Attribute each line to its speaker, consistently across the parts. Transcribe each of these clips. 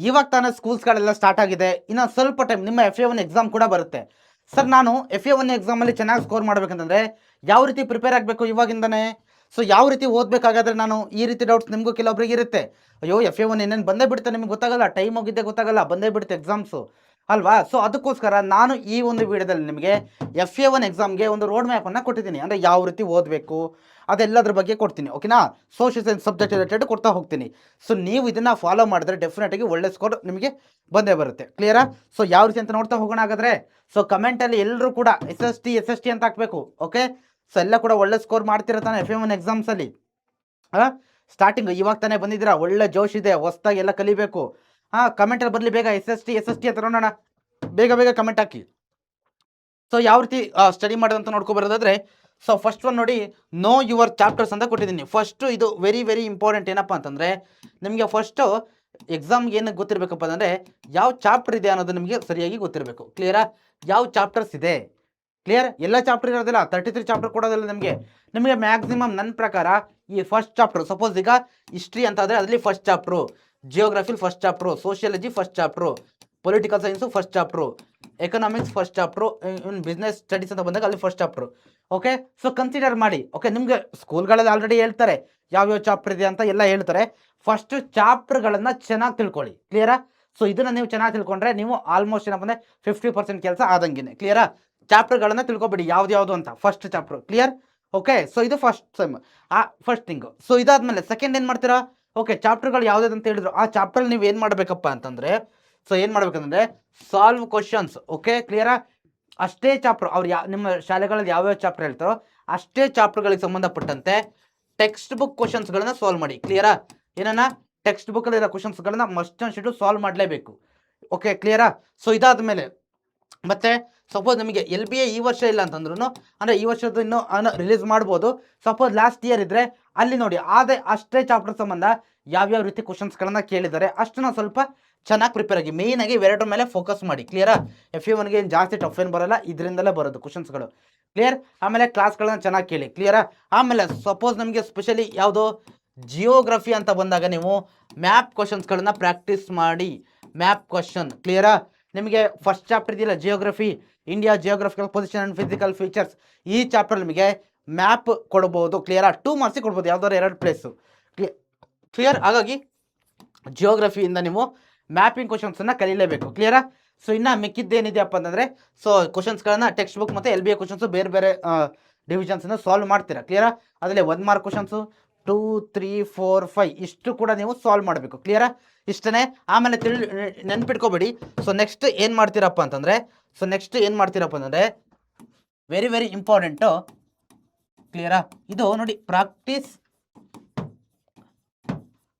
Speaker 1: ಇವಾಗ ತಾನೇ ಸ್ಕೂಲ್ಸ್ಗಳೆಲ್ಲ ಸ್ಟಾರ್ಟ್ ಆಗಿದೆ. ಇನ್ನು ಸ್ವಲ್ಪ ಟೈಮ್ ನಿಮ್ಮ FA1 ಎಕ್ಸಾಮ್ ಕೂಡ ಬರುತ್ತೆ. ಸರ್ ನಾನು FA1 ಎಕ್ಸಾಮಲ್ಲಿ ಚೆನ್ನಾಗಿ ಸ್ಕೋರ್ ಮಾಡಬೇಕಂತಂದರೆ ಯಾವ ರೀತಿ ಪ್ರಿಪೇರ್ ಆಗಬೇಕು ಇವಾಗಿಂದನೇ? ಸೊ ಯಾವ ರೀತಿ ಓದಬೇಕಾಗಾದ್ರೆ ನಾನು ಈ ರೀತಿ ಡೌಟ್ಸ್ ನಿಮಗೂ ಕೆಲವೊಬ್ಬರಿಗೆ ಇರುತ್ತೆ. ಅಯ್ಯೋ FA1 ಏನೇನು ಬಂದೇ ಬಿಡುತ್ತೆ, ನಿಮಗೆ ಗೊತ್ತಾಗಲ್ಲ, ಟೈಮ್ ಹೋಗಿದ್ದೆ ಗೊತ್ತಾಗಲ್ಲ, ಬಂದೇ ಬಿಡುತ್ತೆ ಎಕ್ಸಾಮ್ಸು ಅಲ್ವಾ? ಸೊ ಅದಕ್ಕೋಸ್ಕರ ನಾನು ಈ ಒಂದು ವಿಡಿಯೋದಲ್ಲಿ ನಿಮಗೆ FA1 ಎಕ್ಸಾಮ್ಗೆ ಒಂದು ರೋಡ್ ಮ್ಯಾಪನ್ನು ಕೊಟ್ಟಿದ್ದೀನಿ. ಅಂದರೆ ಯಾವ ರೀತಿ ಓದಬೇಕು ಅದೆಲ್ಲದ್ರ ಬಗ್ಗೆ ಕೊಡ್ತೀನಿ, ಓಕೆನಾ? ಸೋಷಿಯಲ್ ಸೈನ್ಸ್ ಸಬ್ಜೆಕ್ಟ್ ರಿಲೇಟೆಡ್ ಕೊಡ್ತಾ ಹೋಗ್ತೀನಿ. ಸೊ ನೀವು ಇದನ್ನು ಫಾಲೋ ಮಾಡಿದ್ರೆ ಡೆಫಿನೆಟಾಗಿ ಒಳ್ಳೆ ಸ್ಕೋರ್ ನಿಮಗೆ ಬಂದೇ ಬರುತ್ತೆ. ಕ್ಲಿಯರಾ? ಸೊ ಯಾವ ರೀತಿ ಅಂತ ನೋಡ್ತಾ ಹೋಗೋಣ ಹಾಗಾದರೆ. ಸೊ ಕಮೆಂಟಲ್ಲಿ ಎಲ್ಲರೂ ಕೂಡ SST ಅಂತ ಹಾಕಬೇಕು, ಓಕೆ? ಸೊ ಎಲ್ಲ ಕೂಡ ಒಳ್ಳೆ ಸ್ಕೋರ್ ಮಾಡ್ತಿರ್ತಾನೆ FA1 ಎಕ್ಸಾಮ್ಸಲ್ಲಿ. ಸ್ಟಾರ್ಟಿಂಗ್ ಇವಾಗ ತಾನೇ ಬಂದಿದ್ದೀರಾ, ಒಳ್ಳೆ ಜೋಶ್ ಇದೆ, ಹೊಸ್ದಾಗಿ ಎಲ್ಲ ಕಲಿಬೇಕು. ಕಮೆಂಟಲ್ಲಿ ಬರಲಿ ಬೇಗ SST ಅಂತ ನೋಡೋಣ, ಬೇಗ ಬೇಗ ಕಮೆಂಟ್ ಹಾಕಿ. ಸೊ ಯಾವ ರೀತಿ ಸ್ಟಡಿ ಮಾಡೋದಂತ ನೋಡ್ಕೊಬರೋದಾದ್ರೆ, ಸೊ ಫಸ್ಟ್ ಒನ್ ನೋಡಿ, ನೋ ಯುವರ್ ಚಾಪ್ಟರ್ಸ್ ಅಂತ ಕೊಟ್ಟಿದ್ದೀನಿ. ಫಸ್ಟು ಇದು ವೆರಿ ವೆರಿ ಇಂಪಾರ್ಟೆಂಟ್. ಏನಪ್ಪ ಅಂತಂದರೆ ನಿಮಗೆ ಫಸ್ಟು ಎಕ್ಸಾಮ್ಗೆ ಏನಕ್ಕೆ ಗೊತ್ತಿರಬೇಕಪ್ಪ ಅಂದರೆ ಯಾವ ಚಾಪ್ಟರ್ ಇದೆ ಅನ್ನೋದು ನಿಮಗೆ ಸರಿಯಾಗಿ ಗೊತ್ತಿರಬೇಕು. ಕ್ಲಿಯರಾ? ಯಾವ ಚಾಪ್ಟರ್ಸ್ ಇದೆ, ಕ್ಲಿಯರ್? ಎಲ್ಲ ಚಾಪ್ಟರ್ ಇರೋದಿಲ್ಲ, 33 ಚಾಪ್ಟರ್ ಕೊಡೋದಿಲ್ಲ ನಿಮಗೆ ಮ್ಯಾಕ್ಸಿಮಮ್ ನನ್ನ ಪ್ರಕಾರ ಈ ಫಸ್ಟ್ ಚಾಪ್ಟರ್. ಸಪೋಸ್ ಈಗ ಹಿಸ್ಟ್ರಿ ಅಂತ ಆದರೆ ಅದರಲ್ಲಿ ಫಸ್ಟ್ ಚಾಪ್ಟ್ರು, ಜಿಯೋಗ್ರಫಿಲಿ first chapter, sociology first chapter, political science first chapter, economics first chapter, ಇನ್ನು ಬಿಸ್ನೆಸ್ ಸ್ಟಡೀಸ್ ಅಂತ ಬಂದಾಗ ಅಲ್ಲಿ first chapter. Okay, so consider ಮಾಡಿ. ಓಕೆ, ನಿಮಗೆ ಸ್ಕೂಲ್ಗಳಲ್ಲಿ ಆಲ್ರೆಡಿ ಹೇಳ್ತಾರೆ ಯಾವ್ಯಾವ ಚಾಪ್ಟರ್ ಇದೆ ಅಂತ ಎಲ್ಲ ಹೇಳ್ತಾರೆ. ಫಸ್ಟ್ ಚಾಪ್ಟರ್ಗಳನ್ನು ಚೆನ್ನಾಗಿ ತಿಳ್ಕೊಳ್ಳಿ. ಕ್ಲಿಯರಾ? ಸೊ ಇದನ್ನು ನೀವು ಚೆನ್ನಾಗಿ ತಿಳ್ಕೊಂಡ್ರೆ ನೀವು ಆಲ್ಮೋಸ್ಟ್ ಏನಪ್ಪ ಅಂದರೆ 50% ಕೆಲಸ ಆದಂಗೆ. ಕ್ಲಿಯರಾ? ಚಾಪ್ಟರ್ಗಳನ್ನು ತಿಳ್ಕೊಬೇಡಿ ಯಾವ್ದು ಅಂತ, first chapter. Clear? Okay, so ಇದು first sem, first thing. So ಇದಾದ್ಮೇಲೆ ಸೆಕೆಂಡ್ ಏನು ಮಾಡ್ತೀರಾ? ಓಕೆ, ಚಾಪ್ಟರ್ಗಳು ಯಾವ್ದು ಅಂತ ಹೇಳಿದ್ರು ಆ ಚಾಪ್ಟರ್ಲ್ಲಿ ನೀವು ಏನು ಮಾಡಬೇಕಪ್ಪ ಅಂತಂದರೆ, ಸೊ ಏನು ಮಾಡ್ಬೇಕಂದ್ರೆ ಸಾಲ್ವ್ ಕ್ವಶನ್ಸ್. ಓಕೆ, ಕ್ಲಿಯರಾ? ಅಷ್ಟೇ ಚಾಪ್ಟರ್ ಅವ್ರು ನಿಮ್ಮ ಶಾಲೆಗಳಲ್ಲಿ ಯಾವ್ಯಾವ ಚಾಪ್ಟರ್ ಹೇಳ್ತಾರೋ ಅಷ್ಟೇ ಚಾಪ್ಟರ್ಗಳಿಗೆ ಸಂಬಂಧಪಟ್ಟಂತೆ ಟೆಕ್ಸ್ಟ್ ಬುಕ್ ಕ್ವಶನ್ಸ್ಗಳನ್ನ ಸಾಲ್ವ್ ಮಾಡಿ. ಕ್ಲಿಯರಾ? ಏನನ್ನ ಟೆಕ್ಸ್ಟ್ ಬುಕ್ಕಲ್ಲಿರೋ ಕ್ವಶನ್ಸ್ಗಳನ್ನ ಮಸ್ಟ್ ಆ್ಯಂಡ್ ಶುಡ್ ಸಾಲ್ವ್ ಮಾಡಲೇಬೇಕು. ಓಕೆ, ಕ್ಲಿಯರಾ? ಸೊ ಇದಾದ ಮತ್ತೆ ಸಪೋಸ್ ನಿಮಗೆ LBA ಈ ವರ್ಷ ಇಲ್ಲ ಅಂತಂದ್ರೂ, ಅಂದರೆ ಈ ವರ್ಷದ ಇನ್ನೂ ರಿಲೀಸ್ ಮಾಡ್ಬೋದು. ಸಪೋಸ್ ಲಾಸ್ಟ್ ಇಯರ್ ಇದ್ದರೆ ಅಲ್ಲಿ ನೋಡಿ ಅಷ್ಟೇ ಚಾಪ್ಟರ್ ಸಂಬಂಧ ಯಾವ್ಯಾವ ರೀತಿ ಕ್ವಶನ್ಸ್ಗಳನ್ನ ಕೇಳಿದ್ದಾರೆ ಅಷ್ಟನ್ನ ಸ್ವಲ್ಪ ಚೆನ್ನಾಗಿ ಪ್ರಿಪೇರ್ ಆಗಿ. ಮೇಯ್ನಾಗಿ ಇವೆರಡರ ಮೇಲೆ ಫೋಕಸ್ ಮಾಡಿ. ಕ್ಲಿಯರಾ? FA1ಗೆ ಏನು ಜಾಸ್ತಿ ಟಫ್ ಏನು ಬರೋಲ್ಲ, ಇದರಿಂದಲೇ ಬರೋದು ಕ್ವಶನ್ಸ್ಗಳು. ಕ್ಲಿಯರ್? ಆಮೇಲೆ ಕ್ಲಾಸ್ಗಳನ್ನ ಚೆನ್ನಾಗಿ ಕೇಳಿ. ಕ್ಲಿಯರಾ? ಆಮೇಲೆ ಸಪೋಸ್ ನಮಗೆ ಸ್ಪೆಷಲಿ ಯಾವುದೋ ಜಿಯೋಗ್ರಫಿ ಅಂತ ಬಂದಾಗ ನೀವು ಮ್ಯಾಪ್ ಕ್ವಶನ್ಸ್ಗಳನ್ನ ಪ್ರಾಕ್ಟೀಸ್ ಮಾಡಿ. Map question. ಕ್ಲಿಯರಾ? ನಿಮಗೆ ಫಸ್ಟ್ ಚಾಪ್ಟರ್ ಇದೆಯಲ್ಲ geography, India geographical position and physical features, ಈ ಚಾಪ್ಟರ್ ನಿಮಗೆ ಮ್ಯಾಪ್ ಕೊಡ್ಬೋದು. ಕ್ಲಿಯರಾ? 2 ಮಾರ್ಕ್ಸಿಗೆ ಕೊಡ್ಬೋದು, ಯಾವ್ದಾದ್ರು 2 ಪ್ಲೇಸು. ಕ್ಲಿಯರ್? ಹಾಗಾಗಿ ಜಿಯೋಗ್ರಫಿಯಿಂದ ನೀವು ಮ್ಯಾಪಿಂಗ್ ಕ್ವಶನ್ಸನ್ನು ಕಲೀಲೇಬೇಕು. ಕ್ಲಿಯರಾ? ಸೊ ಇನ್ನು ಮಿಕ್ಕಿದ್ದೇನಿದೆಯಪ್ಪ ಅಂತಂದರೆ, ಸೊ ಕ್ವಶನ್ಸ್ಗಳನ್ನ ಟೆಕ್ಸ್ಟ್ ಬುಕ್ ಮತ್ತು LBA ಕ್ವಶನ್ಸು ಬೇರೆ ಬೇರೆ ಡಿವಿಷನ್ಸನ್ನು ಸಾಲ್ವ್ ಮಾಡ್ತೀರಾ. ಕ್ಲಿಯರಾ? ಅದರಲ್ಲಿ 1 ಮಾರ್ಕ್ ಕ್ವಶನ್ಸು 2, 3, 4, 5 ಇಷ್ಟು ಕೂಡ ನೀವು ಸಾಲ್ವ್ ಮಾಡಬೇಕು. ಕ್ಲಿಯರಾ? ಇಷ್ಟೇ. ಆಮೇಲೆ ನೆನ್ಪಿಟ್ಕೋಬೇಡಿ. ಸೊ ನೆಕ್ಸ್ಟ್ ಏನು ಮಾಡ್ತೀರಪ್ಪ ಅಂತಂದರೆ ವೆರಿ ವೆರಿ ಇಂಪಾರ್ಟೆಂಟು. ಕ್ಲಿಯರಾ? ಇದು ನೋಡಿ, ಪ್ರಾಕ್ಟೀಸ್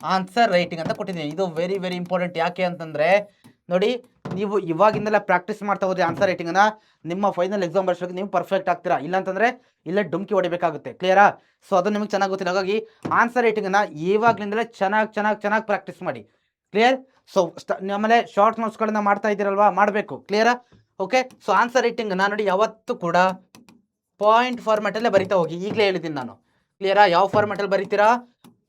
Speaker 1: ಆನ್ಸರ್ ರೈಟಿಂಗ್ ಅಂತ ಕೊಟ್ಟಿದ್ದೀನಿ. ಇದು ವೆರಿ ವೆರಿ ಇಂಪಾರ್ಟೆಂಟ್. ಯಾಕೆ ಅಂತಂದರೆ ನೋಡಿ, ನೀವು ಇವಾಗಿಂದಲೇ ಪ್ರಾಕ್ಟೀಸ್ ಮಾಡ್ತಾ ಹೋದ್ರೆ ಆನ್ಸರ್ ರೈಟಿಂಗನ್ನು ನಿಮ್ಮ ಫೈನಲ್ ಎಕ್ಸಾಮ್ ಬರ್ಸೋಕ್ಕೆ ನೀವು ಪರ್ಫೆಕ್ಟ್ ಆಗ್ತೀರಾ. ಇಲ್ಲಾಂತಂದರೆ ಇಲ್ಲೇ ಡುಮ್ಕಿ ಹೊಡಿಬೇಕಾಗುತ್ತೆ. ಕ್ಲಿಯರಾ? ಸೊ ಅದು ನಿಮಗೆ ಚೆನ್ನಾಗಿ ಗೊತ್ತಿಲ್ಲ. ಹಾಗಾಗಿ ಆನ್ಸರ್ ರೈಟಿಂಗನ್ನು ಇವಾಗಲಿಂದಲೇ ಚೆನ್ನಾಗಿ ಪ್ರಾಕ್ಟೀಸ್ ಮಾಡಿ. ಕ್ಲಿಯರ್? ಸೊ ಆಮೇಲೆ ಶಾರ್ಟ್ ನೋಟ್ಸ್ಗಳನ್ನ ಮಾಡ್ತಾ ಇದ್ದೀರಲ್ವಾ, ಮಾಡಬೇಕು. ಕ್ಲಿಯರಾ? ಓಕೆ, ಸೊ ಆನ್ಸರ್ ರೈಟಿಂಗನ್ನು ನೋಡಿ ಯಾವತ್ತೂ ಕೂಡ ಪಾಯಿಂಟ್ ಫಾರ್ಮ್ಯಾಟಲ್ಲೇ ಬರಿತಾ ಹೋಗಿ. ಈಗಲೇ ಹೇಳಿದ್ದೀನಿ ನಾನು. ಕ್ಲಿಯರಾ? ಯಾವ ಫಾರ್ಮ್ಯಾಟಲ್ಲಿ ಬರೀತೀರಾ?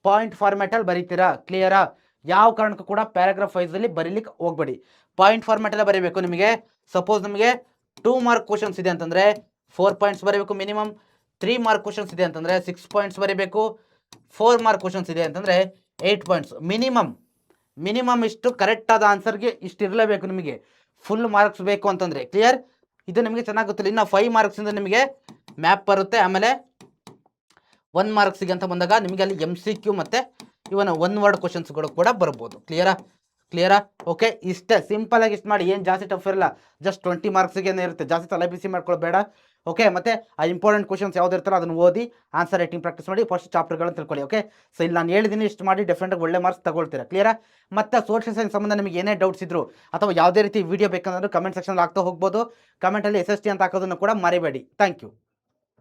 Speaker 1: ಪಾಯಿಂಟ್ ಫಾರ್ಮ್ಯಾಟಲ್ಲಿ ಬರೀತೀರಾ. ಕ್ಲಿಯರಾ? ಯಾವ ಕಾರಣಕ್ಕೂ ಕೂಡ ಪ್ಯಾರಾಗ್ರಾಫ್ ವೈಸಲ್ಲಿ ಬರೀಲಿಕ್ಕೆ ಹೋಗಬೇಡಿ. ಪಾಯಿಂಟ್ ಫಾರ್ಮ್ಯಾಟಲ್ಲೇ ಬರೀಬೇಕು. ನಿಮಗೆ ಸಪೋಸ್ ನಿಮಗೆ 2 ಮಾರ್ಕ್ ಕ್ವಶನ್ಸ್ ಇದೆ ಅಂತಂದರೆ 4 ಪಾಯಿಂಟ್ಸ್ ಬರೀಬೇಕು ಮಿನಿಮಮ್. 3 ಮಾರ್ಕ್ ಕ್ವಶನ್ಸ್ ಇದೆ ಅಂತಂದರೆ 6 ಪಾಯಿಂಟ್ಸ್ ಬರೀಬೇಕು. 4 ಮಾರ್ಕ್ ಕ್ವಶನ್ಸ್ ಇದೆ ಅಂತಂದರೆ 8 ಪಾಯಿಂಟ್ಸ್ ಮಿನಿಮಮ್. ಇಷ್ಟು ಕರೆಕ್ಟಾದ ಆನ್ಸರ್ಗೆ ಇಷ್ಟು ಇರಲೇಬೇಕು. ನಿಮಗೆ ಫುಲ್ ಮಾರ್ಕ್ಸ್ ಬೇಕು ಅಂತಂದರೆ. ಕ್ಲಿಯರ್? ಇದು ನಿಮಗೆ ಚೆನ್ನಾಗಿ ಗೊತ್ತಿಲ್ಲ. ಇನ್ನು 5 ಮಾರ್ಕ್ಸಿಂದ ನಿಮಗೆ ಮ್ಯಾಪ್ ಬರುತ್ತೆ. ಆಮೇಲೆ 1 ಮಾರ್ಕ್ಸಿಗೆ ಅಂತ ಬಂದಾಗ ನಿಮಗೆ ಅಲ್ಲಿ MCQ ಮತ್ತು ಇವನ್ 1 ವರ್ಡ್ ಕ್ವಶನ್ಸ್ಗಳು ಕೂಡ ಬರ್ಬೋದು. ಕ್ಲಿಯರಾ? ಓಕೆ, ಇಷ್ಟೇ ಸಿಂಪಲಾಗಿ ಇಷ್ಟು ಮಾಡಿ. ಏನು ಜಾಸ್ತಿ ಟಫ್ ಇರಲ್ಲ, ಜಸ್ಟ್ 20 ಮಾರ್ಕ್ಸಿಗೆ ಇರುತ್ತೆ. ಜಾಸ್ತಿ ತಲೆ ಬಿಸಿ ಮಾಡ್ಕೊಳ್ಬೇಡ. ಓಕೆ, ಮತ್ತು ಆ ಇಂಪಾರ್ಟೆಂಟ್ ಕ್ವಶನ್ಸ್ ಯಾವ್ದು ಇರ್ತಾರೋ ಅದನ್ನು ಓದಿ ಆನ್ಸರ್ ರೈಟಿಂಗ್ ಪ್ರಾಕ್ಟೀಸ್ ಮಾಡಿ. ಫಸ್ಟ್ ಚಾಪ್ಟರ್ಗಳನ್ನು ತಿಳ್ಕೊಳ್ಳಿ. ಓಕೆ, ಸೊ ಇಲ್ಲಿ ನಾನು ಹೇಳಿದ್ದೀನಿ, ಇಷ್ಟು ಮಾಡಿ ಡೆಫಿನೆಟಾಗಿ ಒಳ್ಳೆ ಮಾರ್ಕ್ಸ್ ತಗೊಳ್ತೀರಾ. ಕ್ಲಿಯರಾ? ಮತ್ತು ಸೋಷಿಯಲ್ ಸೈನ್ಸ್ ಸಂಬಂಧ ನಿಮಗೆ ಏನೇ ಡೌಟ್ಸ್ ಇದ್ರು ಅಥವಾ ಯಾವುದೇ ರೀತಿ ವೀಡಿಯೋ ಬೇಕಂದ್ರೆ ಕಮೆಂಟ್ ಸೆಕ್ಷನಲ್ಲಿ ಆಗ್ತಾ ಹೋಗ್ಬೋದು. ಕಮೆಂಟಲ್ಲಿ SST ಅಂತ ಹಾಕೋದನ್ನು ಕೂಡ ಮರಿಬೇಡಿ. Thank you.